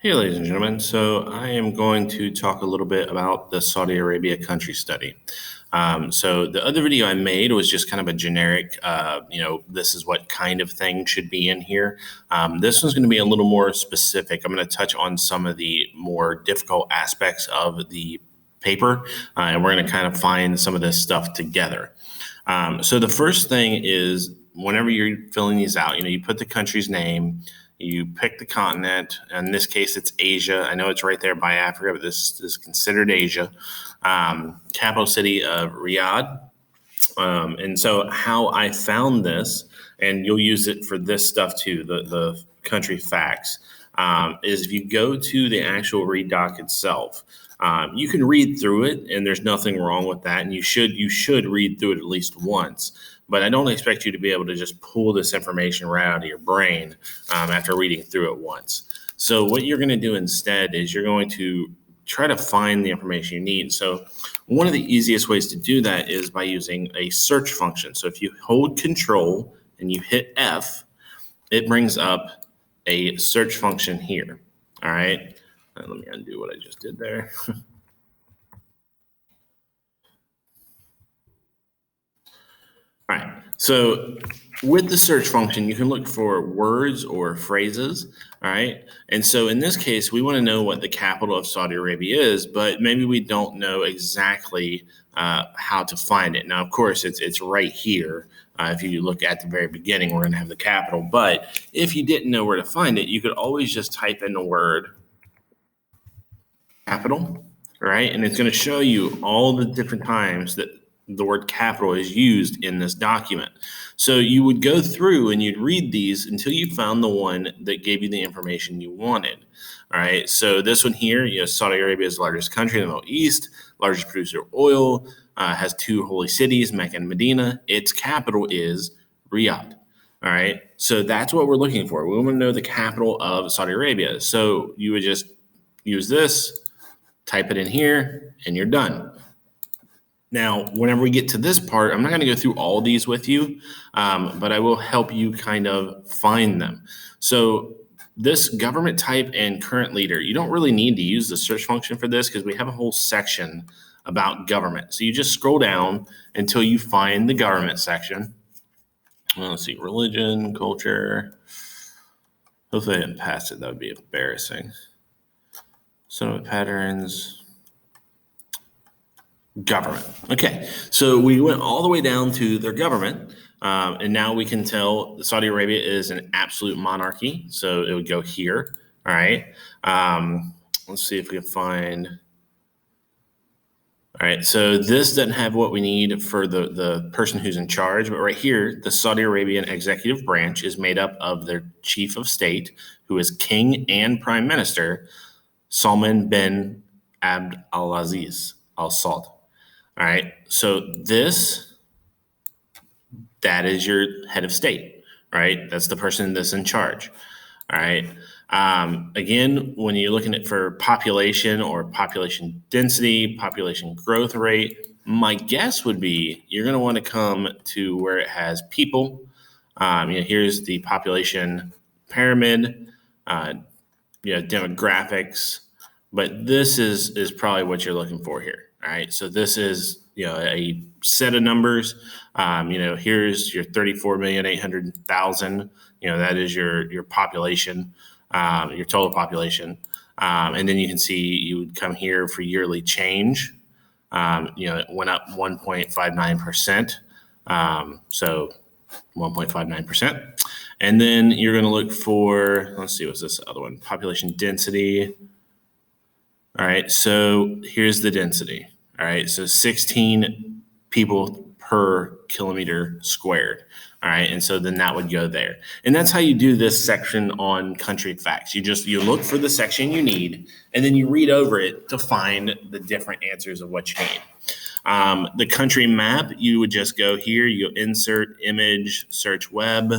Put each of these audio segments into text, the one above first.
Hey, ladies and gentlemen. So, I am going to talk a little bit about the Saudi Arabia country study. So, the other video I made was just kind of a generic, this is what kind of thing should be in here. This one's going to be a little more specific. I'm going to touch on some of the more difficult aspects of the paper, and we're going to kind of find some of this stuff together. So, the first thing is whenever you're filling these out, you put the country's name. You pick the continent. In this case, it's Asia. I know it's right there by Africa, but this is considered Asia. Capital city of Riyadh. And so how I found this, and you'll use it for this stuff too, the country facts, is if you go to the actual read doc itself, you can read through it, and there's nothing wrong with that. And you should read through it at least once. But I don't expect you to be able to just pull this information right out of your brain after reading through it once. So what you're going to do instead is you're going to try to find the information you need. So one of the easiest ways to do that is by using a search function. So if you hold Control and you hit F, it brings up a search function here. All right. Let me undo what I just did there. All right. So with the search function, you can look for words or phrases. All right. And so in this case, we want to know what the capital of Saudi Arabia is, but maybe we don't know exactly how to find it. Now, of course, it's right here. If you look at the very beginning, we're going to have the capital. But if you didn't know where to find it, you could always just type in the word capital, right? And it's going to show you all the different times that the word capital is used in this document. So you would go through and you'd read these until you found the one that gave you the information you wanted. All right. So this one here, Saudi Arabia is the largest country in the Middle East, largest producer of oil, has two holy cities, Mecca and Medina. Its capital is Riyadh. All right. So that's what we're looking for. We want to know the capital of Saudi Arabia. So you would just use this, type it in here, and you're done. Now, whenever we get to this part, I'm not going to go through all these with you, but I will help you kind of find them. So this government type and current leader, you don't really need to use the search function for this because we have a whole section about government. So you just scroll down until you find the government section. Well, let's see, religion, culture. Hopefully I didn't pass it. That would be embarrassing. Some patterns. Government. Okay, so we went all the way down to their government, and now we can tell Saudi Arabia is an absolute monarchy. So it would go here. All right. Let's see if we can find. All right, so this doesn't have what we need for the person who's in charge, but right here, the Saudi Arabian executive branch is made up of their chief of state, who is king and prime minister, Salman bin Abdulaziz Al Saud. All right, so that is your head of state, right? That's the person that's in charge. All right. Again, when you're looking at for population or population density, population growth rate, my guess would be you're going to want to come to where it has people. Here's the population pyramid, demographics, but this is probably what you're looking for here. All right. So this is, a set of numbers. Here's your 34,800,000. That is your population, your total population. And then you can see you would come here for yearly change. It went up 1.59%. So 1.59%. And then you're going to look for, let's see, what's this other one? Population density. All right. So here's the density. All right. So 16 people per kilometer squared. All right. And so then that would go there. And that's how you do this section on country facts. You look for the section you need, and then you read over it to find the different answers of what you need. The country map, you would just go here, you insert image, search web.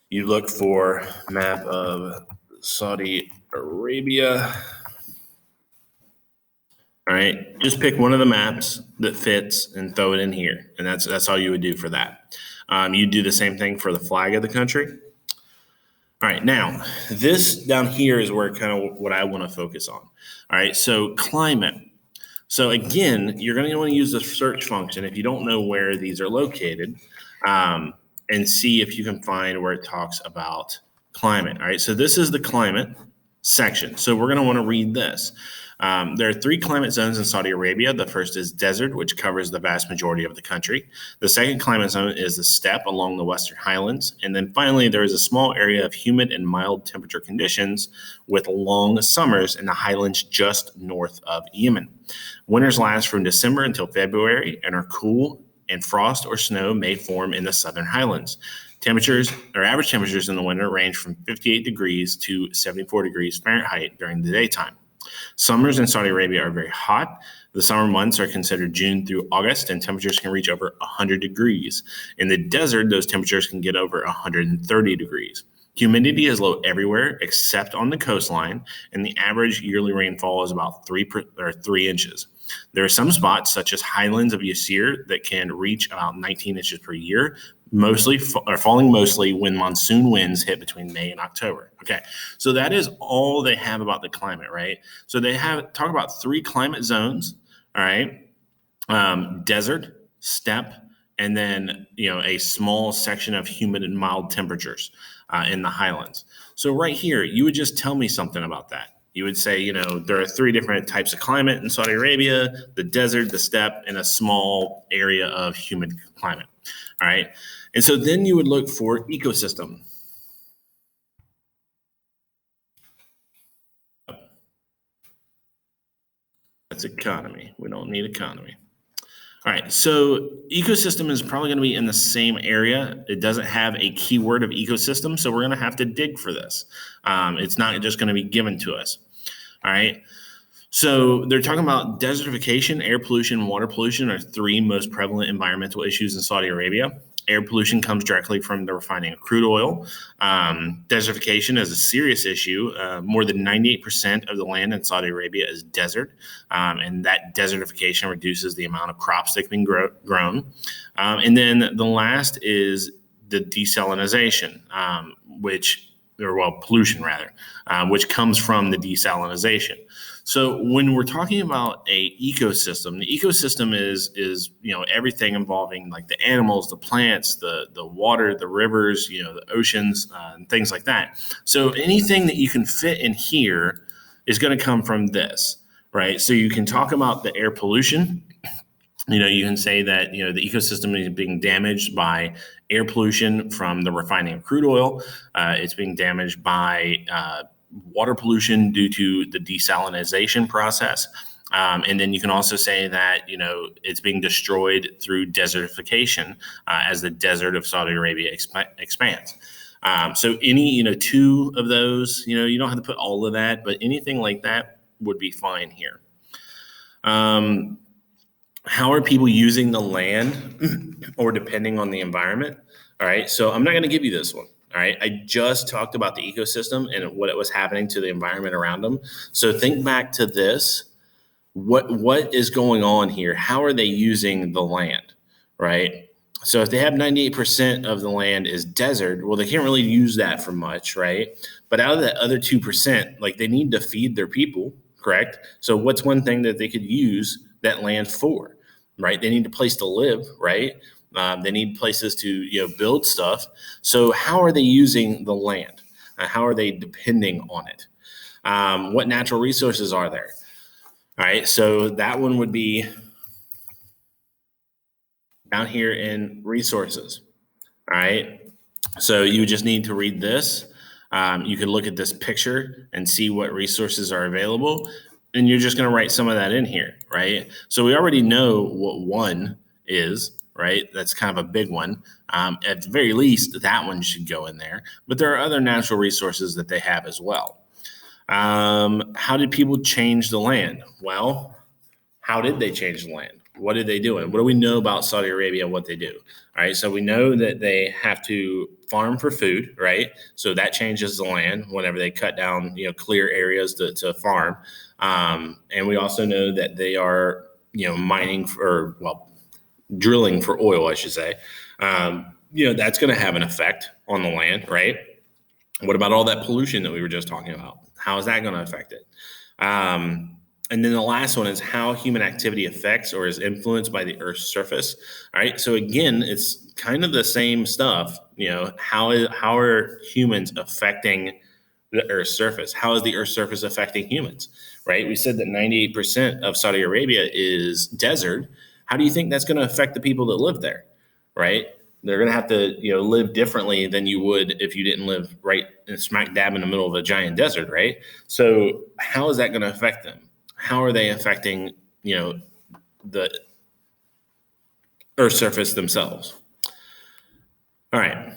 You look for map of Saudi Arabia. All right, just pick one of the maps that fits and throw it in here. And that's all you would do for that. You do the same thing for the flag of the country. All right, now this down here is where kind of what I want to focus on. All right, so climate. So again, you're going to want to use the search function if you don't know where these are located, and see if you can find where it talks about climate. All right, so this is the climate section. So we're going to want to read this. There are 3 climate zones in Saudi Arabia. The first is desert, which covers the vast majority of the country. The second climate zone is the steppe along the western highlands. And then finally, there is a small area of humid and mild temperature conditions with long summers in the highlands just north of Yemen. Winters last from December until February and are cool, and frost or snow may form in the southern highlands. Temperatures or average temperatures in the winter range from 58 degrees to 74 degrees Fahrenheit during the daytime. Summers in Saudi Arabia are very hot. The summer months are considered June through August, and temperatures can reach over 100 degrees. In the desert, those temperatures can get over 130 degrees. Humidity is low everywhere except on the coastline, and the average yearly rainfall is about 3 inches. There are some spots, such as highlands of Yasir, that can reach about 19 inches per year, falling mostly when monsoon winds hit between May and October. Okay, so that is all they have about the climate, right? So they talk about 3 climate zones, all right? Desert, steppe, and then a small section of humid and mild temperatures in the highlands. So right here, you would just tell me something about that. You would say, there are 3 different types of climate in Saudi Arabia: the desert, the steppe, and a small area of humid climate. All right. And so then you would look for ecosystem. That's economy. We don't need economy. All right, so ecosystem is probably going to be in the same area. It doesn't have a keyword of ecosystem, so we're going to have to dig for this. It's not just going to be given to us. All right, so they're talking about desertification, air pollution, water pollution are 3 most prevalent environmental issues in Saudi Arabia. Air pollution comes directly from the refining of crude oil. Desertification is a serious issue. More than 98% of the land in Saudi Arabia is desert, and that desertification reduces the amount of crops that can be grown. And then the last is the desalination, pollution rather, which comes from the desalination. So when we're talking about a ecosystem, the ecosystem is everything involving like the animals, the plants, the water, the rivers, the oceans, and things like that. So anything that you can fit in here is going to come from this, right? So you can talk about the air pollution. You can say that the ecosystem is being damaged by air pollution from the refining of crude oil. It's being damaged by water pollution due to the desalination process. And then you can also say that, it's being destroyed through desertification as the desert of Saudi Arabia expands. So any, 2 of those, you don't have to put all of that, but anything like that would be fine here. How are people using the land or depending on the environment? All right, so I'm not going to give you this one. All right, I just talked about the ecosystem and what it was happening to the environment around them. So think back to this. What is going on here? How are they using the land, right? So if they have 98% of the land is desert, well, they can't really use that for much, right? But out of that other 2%, like they need to feed their people, correct? So what's one thing that they could use that land for, right? They need a place to live, right? They need places to build stuff. So how are they using the land? How are they depending on it? What natural resources are there? All right, so that one would be down here in resources. All right, so you just need to read this. You can look at this picture and see what resources are available, and you're just going to write some of that in here, right? So we already know what one is, right? That's kind of a big one. At the very least, that one should go in there. But there are other natural resources that they have as well. How did people change the land? Well, how did they change the land? What did they do? And what do we know about Saudi Arabia and what they do? All right, so we know that they have to farm for food, right? So that changes the land whenever they cut down, clear areas to farm. And we also know that they are, drilling for oil, I should say. That's going to have an effect on the land, right? What about all that pollution that we were just talking about? How is that going to affect it? And then the last one is how human activity affects or is influenced by the Earth's surface. All right. So again, it's kind of the same stuff. How are humans affecting the Earth's surface? How is the Earth's surface affecting humans? Right. We said that 98% of Saudi Arabia is desert. How do you think that's going to affect the people that live there? Right. They're going to have to, live differently than you would if you didn't live right smack dab in the middle of a giant desert, right? So how is that going to affect them? How are they affecting, the Earth's surface themselves? All right.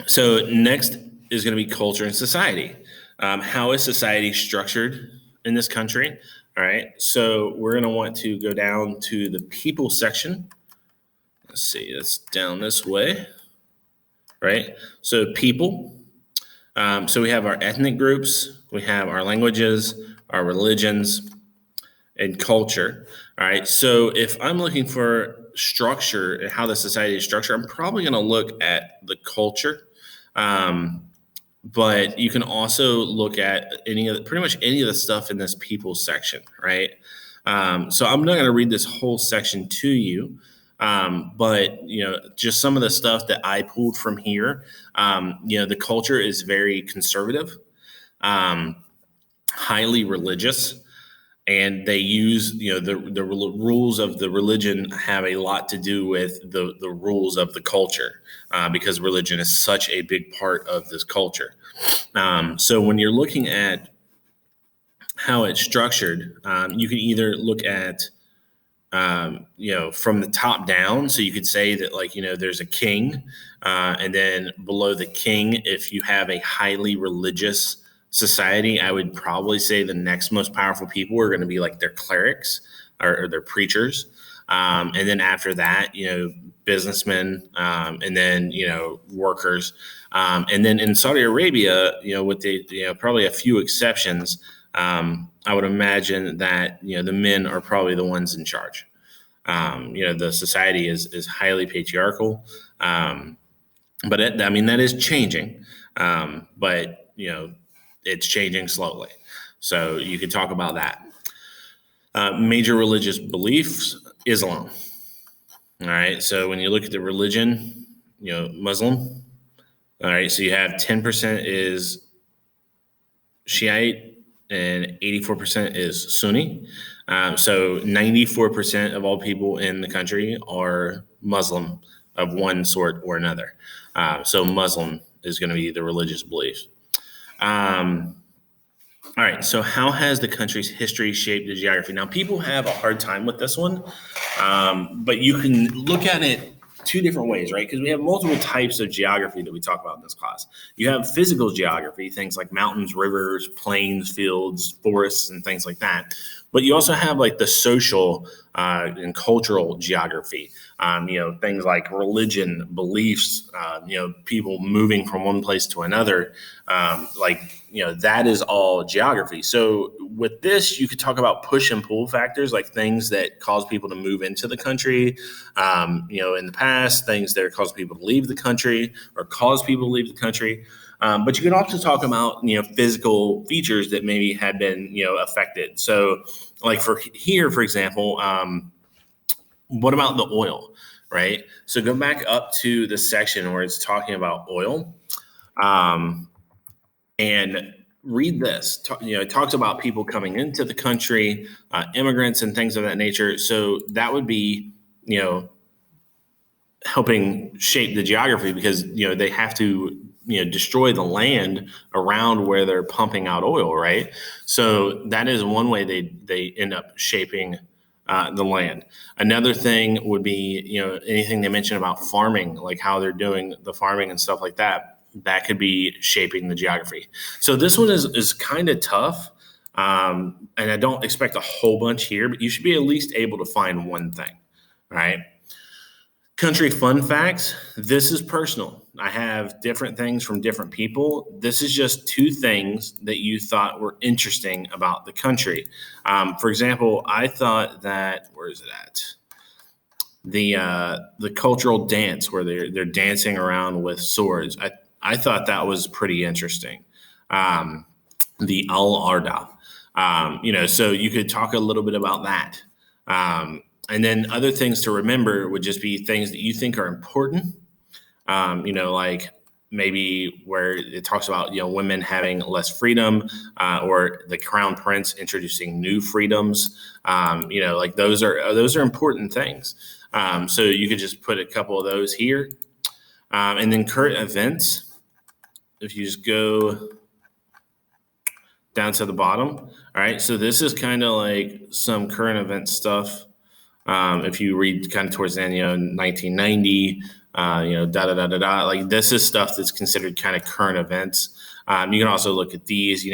So next is going to be culture and society. How is society structured in this country? All right. So we're going to want to go down to the people section. Let's see, it's down this way, right? So people. So we have our ethnic groups, we have our languages, our religions, and culture. All right. So if I'm looking for structure and how the society is structured, I'm probably going to look at the culture. But you can also look at pretty much any of the stuff in this people section, right? So I'm not going to read this whole section to you. But just some of the stuff that I pulled from here. The culture is very conservative, highly religious, and they use the rules of the religion have a lot to do with the rules of the culture, because religion is such a big part of this culture. So when you're looking at how it's structured, you can either look at from the top down. So you could say that there's a king, and then below the king, if you have a highly religious society, I would probably say the next most powerful people are going to be like their clerics or their preachers. And then after that, businessmen, and then, workers. And then in Saudi Arabia, with the, probably a few exceptions, I would imagine that the men are probably the ones in charge. The society is highly patriarchal, but that is changing. But it's changing slowly. So you could talk about that. Major religious beliefs: Islam. All right. So when you look at the religion, Muslim. All right. So you have 10% is Shiite and 84% is Sunni. So 94% of all people in the country are Muslim of one sort or another. So Muslim is going to be the religious beliefs. All right. So how has the country's history shaped the geography? Now, people have a hard time with this one, but you can look at it two different ways, right? Because we have multiple types of geography that we talk about in this class. You have physical geography, things like mountains, rivers, plains, fields, forests, and things like that. But you also have like the social and cultural geography, things like religion, beliefs, people moving from one place to another. That is all geography. So with this, you could talk about push and pull factors, like things that cause people to move into the country, in the past, things that cause people to leave the country or cause people to leave the country. But you can also talk about, physical features that maybe had been, affected. So like for example, what about the oil, right? So go back up to the section where it's talking about oil, and read this. It talks about people coming into the country, immigrants and things of that nature. So that would be, helping shape the geography because, they have to, destroy the land around where they're pumping out oil, right? So that is one way they end up shaping the land. Another thing would be, anything they mention about farming, like how they're doing the farming and stuff like that. That could be shaping the geography. So this one is kind of tough. And I don't expect a whole bunch here, but you should be at least able to find one thing. All right. Country fun facts. This is personal. I have different things from different people. This is just two things that you thought were interesting about the country. For example, I thought that, where is it at? The cultural dance where they're dancing around with swords. I thought that was pretty interesting. The Al Arda. So you could talk a little bit about that. And then other things to remember would just be things that you think are important. Like maybe where it talks about women having less freedom, or the Crown Prince introducing new freedoms. Like those are important things. So you could just put a couple of those here, and then current events. If you just go down to the bottom, all right. So this is kind of like some current event stuff. If you read kind of towards the end, 1990. Da da da da da. Like this is stuff that's considered kind of current events. You can also look at these.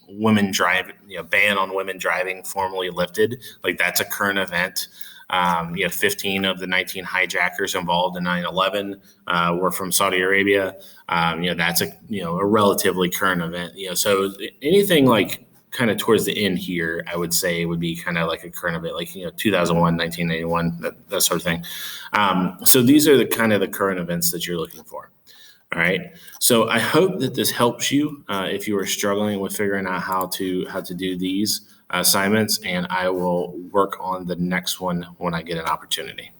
Women driving. Ban on women driving formally lifted. Like that's a current event. 15 of the 19 hijackers involved in 9/11 were from Saudi Arabia. That's a relatively current event. So anything like kind of towards the end here, I would say would be kind of like a current event, like 2001, 1981, that sort of thing. So these are the kind of the current events that you're looking for. All right. So I hope that this helps you if you are struggling with figuring out how to do these assignments, and I will work on the next one when I get an opportunity.